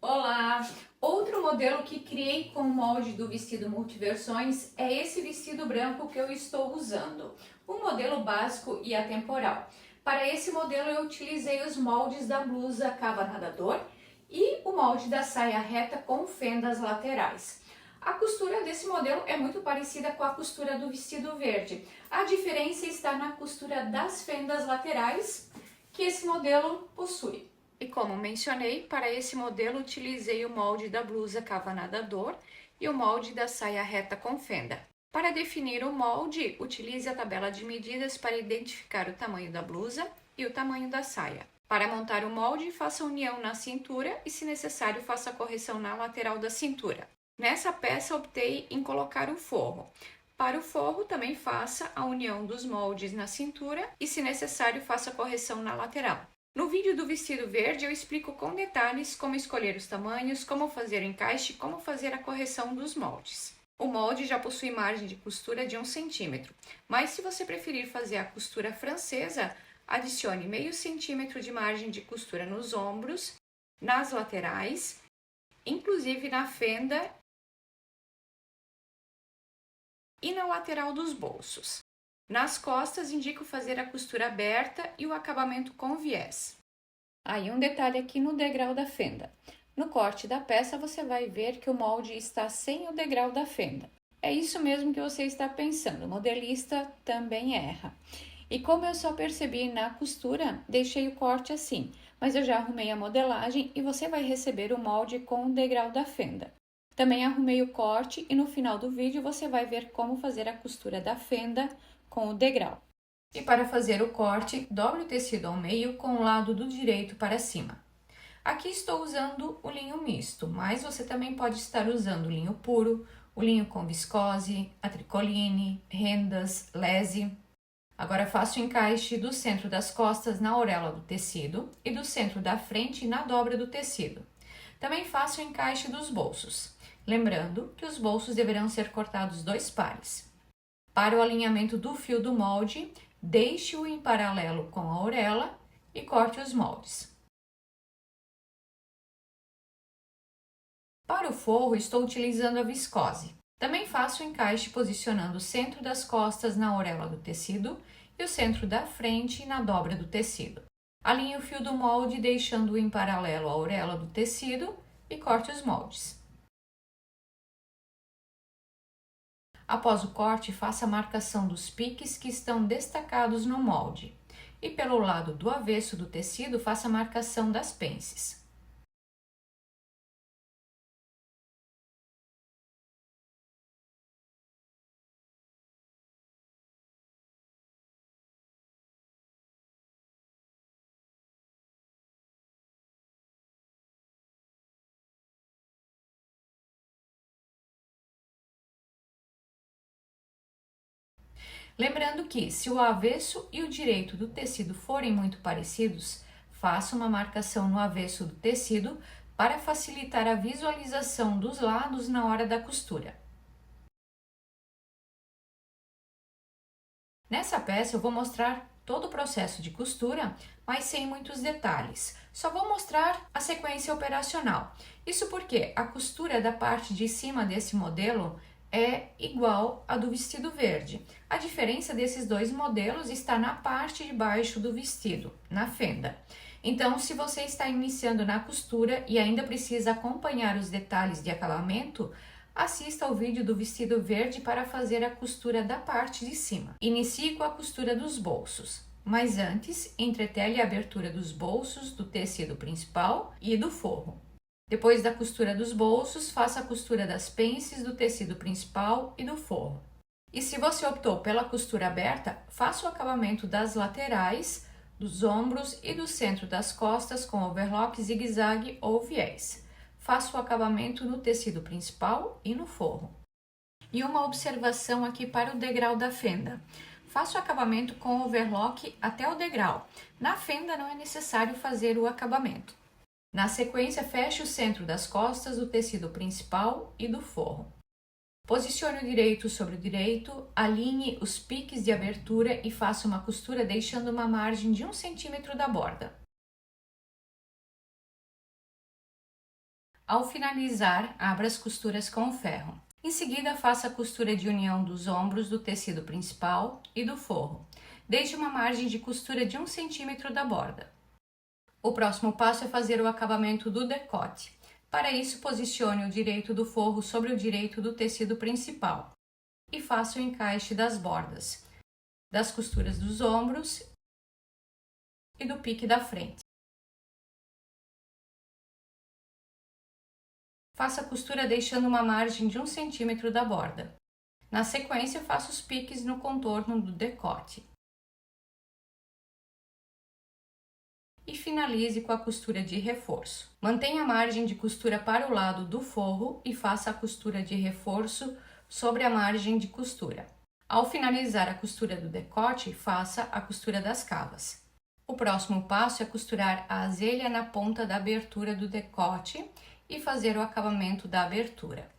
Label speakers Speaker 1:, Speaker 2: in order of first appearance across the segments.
Speaker 1: Olá! Outro modelo que criei com o molde do vestido multiversões é esse vestido branco que eu estou usando, o modelo básico e atemporal. Para esse modelo eu utilizei os moldes da blusa cava nadador e o molde da saia reta com fendas laterais. A costura desse modelo é muito parecida com a costura do vestido verde. A diferença está na costura das fendas laterais que esse modelo possui. E como mencionei, para esse modelo utilizei o molde da blusa cava nadador e o molde da saia reta com fenda. Para definir o molde, utilize a tabela de medidas para identificar o tamanho da blusa e o tamanho da saia. Para montar o molde, faça união na cintura e, se necessário, faça a correção na lateral da cintura. Nessa peça, optei em colocar o forro. Para o forro, também faça a união dos moldes na cintura e, se necessário, faça a correção na lateral. No vídeo do vestido verde eu explico com detalhes como escolher os tamanhos, como fazer o encaixe e como fazer a correção dos moldes. O molde já possui margem de costura de 1 centímetro, mas se você preferir fazer a costura francesa, adicione meio centímetro de margem de costura nos ombros, nas laterais, inclusive na fenda e na lateral dos bolsos. Nas costas, indico fazer a costura aberta e o acabamento com viés. Aí um detalhe aqui no degrau da fenda. No corte da peça, você vai ver que o molde está sem o degrau da fenda. É isso mesmo que você está pensando, o modelista também erra. E como eu só percebi na costura, deixei o corte assim, mas eu já arrumei a modelagem e você vai receber o molde com o degrau da fenda. Também arrumei o corte e no final do vídeo você vai ver como fazer a costura da fenda com o degrau. E para fazer o corte, dobre o tecido ao meio com o lado do direito para cima. Aqui estou usando o linho misto, mas você também pode estar usando o linho puro, o linho com viscose, a tricoline, rendas, lese. Agora faço o encaixe do centro das costas na orelha do tecido e do centro da frente na dobra do tecido. Também faço o encaixe dos bolsos, lembrando que os bolsos deverão ser cortados 2 pares. Para o alinhamento do fio do molde, deixe-o em paralelo com a orelha e corte os moldes. Para o forro, estou utilizando a viscose. Também faço o encaixe posicionando o centro das costas na orelha do tecido e o centro da frente na dobra do tecido. Alinhe o fio do molde deixando-o em paralelo à orelha do tecido e corte os moldes. Após o corte, faça a marcação dos piques que estão destacados no molde. E pelo lado do avesso do tecido, faça a marcação das pences. Lembrando que, se o avesso e o direito do tecido forem muito parecidos, faça uma marcação no avesso do tecido para facilitar a visualização dos lados na hora da costura. Nessa peça eu vou mostrar todo o processo de costura, mas sem muitos detalhes. Só vou mostrar a sequência operacional. Isso porque a costura da parte de cima desse modelo é igual à do vestido verde. A diferença desses dois modelos está na parte de baixo do vestido, na fenda. Então, se você está iniciando na costura e ainda precisa acompanhar os detalhes de acabamento, assista ao vídeo do vestido verde para fazer a costura da parte de cima. Inicie com a costura dos bolsos, mas antes entretele a abertura dos bolsos do tecido principal e do forro. Depois da costura dos bolsos, faça a costura das pences do tecido principal e do forro. E se você optou pela costura aberta, faça o acabamento das laterais, dos ombros e do centro das costas com overlock, zigue-zague ou viés. Faça o acabamento no tecido principal e no forro. E uma observação aqui para o degrau da fenda. Faça o acabamento com overlock até o degrau. Na fenda não é necessário fazer o acabamento. Na sequência, feche o centro das costas do tecido principal e do forro. Posicione o direito sobre o direito, alinhe os piques de abertura e faça uma costura deixando uma margem de 1 centímetro da borda. Ao finalizar, abra as costuras com o ferro. Em seguida, faça a costura de união dos ombros do tecido principal e do forro, desde uma margem de costura de 1 cm da borda. O próximo passo é fazer o acabamento do decote. Para isso, posicione o direito do forro sobre o direito do tecido principal e faça o encaixe das bordas, das costuras dos ombros e do pique da frente. Faça a costura deixando uma margem de 1 cm da borda. Na sequência, faça os piques no contorno do decote. E finalize com a costura de reforço. Mantenha a margem de costura para o lado do forro e faça a costura de reforço sobre a margem de costura. Ao finalizar a costura do decote, faça a costura das cavas. O próximo passo é costurar a azelha na ponta da abertura do decote e fazer o acabamento da abertura.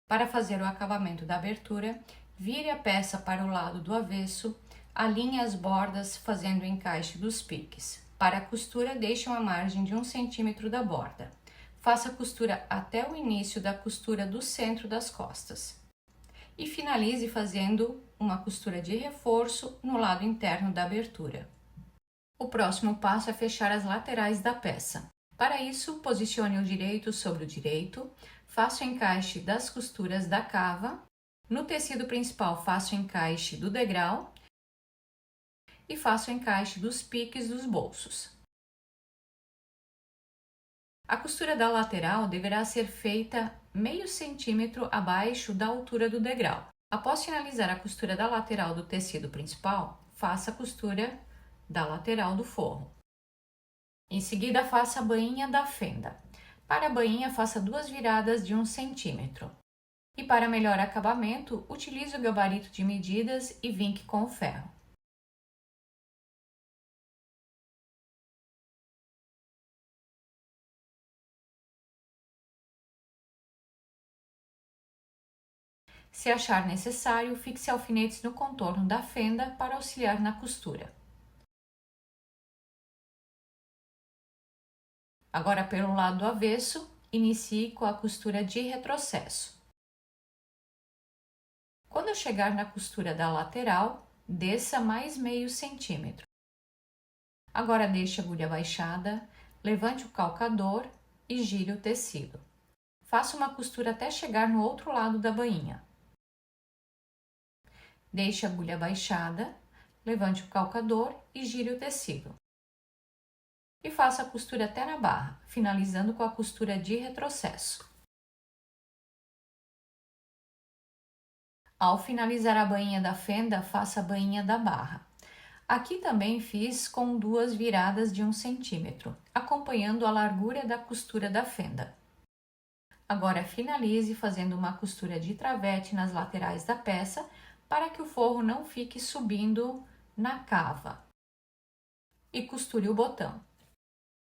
Speaker 1: Para fazer o acabamento da abertura, vire a peça para o lado do avesso, alinhe as bordas fazendo o encaixe dos piques. Para a costura, deixe uma margem de 1 cm da borda. Faça a costura até o início da costura do centro das costas. E finalize fazendo uma costura de reforço no lado interno da abertura. O próximo passo é fechar as laterais da peça. Para isso, posicione o direito sobre o direito, faça o encaixe das costuras da cava, no tecido principal faça o encaixe do degrau e faça o encaixe dos piques dos bolsos. A costura da lateral deverá ser feita meio centímetro abaixo da altura do degrau. Após finalizar a costura da lateral do tecido principal, faça a costura da lateral do forro. Em seguida, faça a bainha da fenda. Para a bainha, faça 2 viradas de 1 cm. E para melhor acabamento, utilize o gabarito de medidas e vinque com o ferro. Se achar necessário, fixe alfinetes no contorno da fenda para auxiliar na costura. Agora, pelo lado avesso, inicie com a costura de retrocesso. Quando chegar na costura da lateral, desça mais meio centímetro. Agora deixe a agulha baixada, levante o calcador e gire o tecido. Faça uma costura até chegar no outro lado da bainha. Deixe a agulha baixada, levante o calcador e gire o tecido. E faça a costura até na barra, finalizando com a costura de retrocesso. Ao finalizar a bainha da fenda, faça a bainha da barra. Aqui também fiz com 2 viradas de 1 cm, acompanhando a largura da costura da fenda. Agora finalize fazendo uma costura de travete nas laterais da peça, para que o forro não fique subindo na cava. E costure o botão.